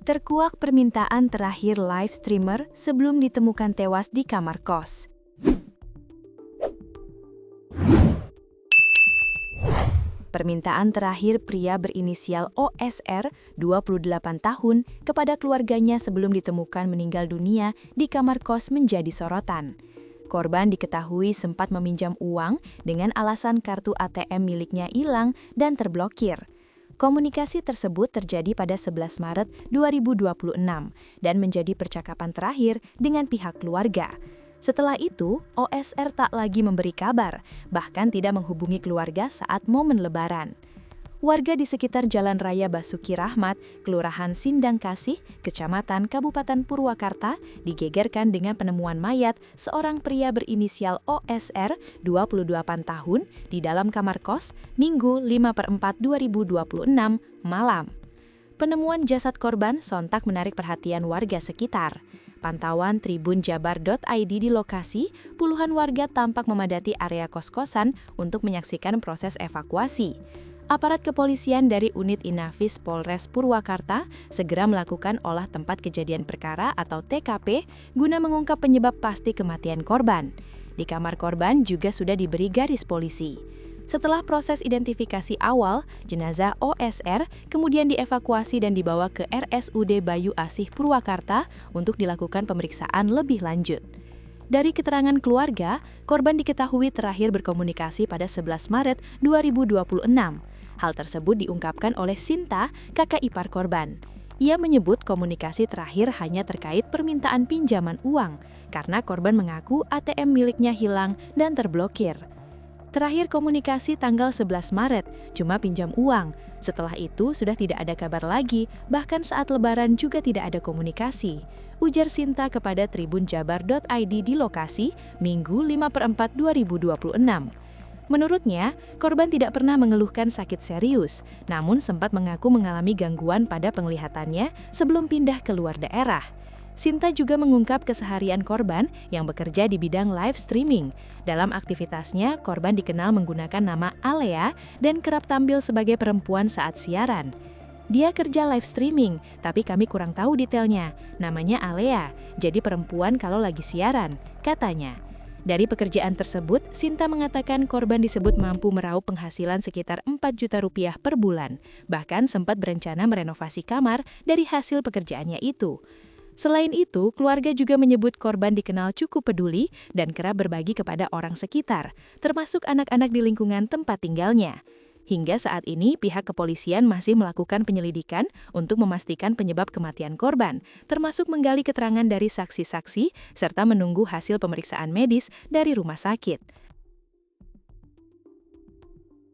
Terkuak permintaan terakhir live streamer sebelum ditemukan tewas di kamar kos. Permintaan terakhir pria berinisial OSR, 28 tahun, kepada keluarganya sebelum ditemukan meninggal dunia di kamar kos menjadi sorotan. Korban diketahui sempat meminjam uang dengan alasan kartu ATM miliknya hilang dan terblokir. Komunikasi tersebut terjadi pada 11 Maret 2026 dan menjadi percakapan terakhir dengan pihak keluarga. Setelah itu, OSR tak lagi memberi kabar, bahkan tidak menghubungi keluarga saat momen Lebaran. Warga di sekitar Jalan Raya Basuki Rahmat, Kelurahan Sindang Kasih, Kecamatan Kabupaten Purwakarta, digegerkan dengan penemuan mayat seorang pria berinisial OSR, 28 tahun, di dalam kamar kos, Minggu 5/4/2026, malam. Penemuan jasad korban sontak menarik perhatian warga sekitar. Pantauan tribunjabar.id di lokasi, puluhan warga tampak memadati area kos-kosan untuk menyaksikan proses evakuasi. Aparat kepolisian dari unit Inafis Polres Purwakarta segera melakukan olah tempat kejadian perkara atau TKP guna mengungkap penyebab pasti kematian korban. Di kamar korban juga sudah diberi garis polisi. Setelah proses identifikasi awal, jenazah OSR kemudian dievakuasi dan dibawa ke RSUD Bayu Asih Purwakarta untuk dilakukan pemeriksaan lebih lanjut. Dari keterangan keluarga, korban diketahui terakhir berkomunikasi pada 11 Maret 2026. Hal tersebut diungkapkan oleh Sinta, kakak ipar korban. Ia menyebut komunikasi terakhir hanya terkait permintaan pinjaman uang, karena korban mengaku ATM miliknya hilang dan terblokir. Terakhir komunikasi tanggal 11 Maret, cuma pinjam uang. Setelah itu sudah tidak ada kabar lagi, bahkan saat Lebaran juga tidak ada komunikasi. Ujar Sinta kepada tribunjabar.id di lokasi, Minggu 5/4/2026. Menurutnya, korban tidak pernah mengeluhkan sakit serius, namun sempat mengaku mengalami gangguan pada penglihatannya sebelum pindah ke luar daerah. Sinta juga mengungkap keseharian korban yang bekerja di bidang live streaming. Dalam aktivitasnya, korban dikenal menggunakan nama Alea dan kerap tampil sebagai perempuan saat siaran. Dia kerja live streaming, tapi kami kurang tahu detailnya. Namanya Alea, jadi perempuan kalau lagi siaran, katanya. Dari pekerjaan tersebut, Sinta mengatakan korban disebut mampu meraup penghasilan sekitar 4 juta rupiah per bulan. Bahkan sempat berencana merenovasi kamar dari hasil pekerjaannya itu. Selain itu, keluarga juga menyebut korban dikenal cukup peduli dan kerap berbagi kepada orang sekitar, termasuk anak-anak di lingkungan tempat tinggalnya. Hingga saat ini, pihak kepolisian masih melakukan penyelidikan untuk memastikan penyebab kematian korban, termasuk menggali keterangan dari saksi-saksi serta menunggu hasil pemeriksaan medis dari rumah sakit.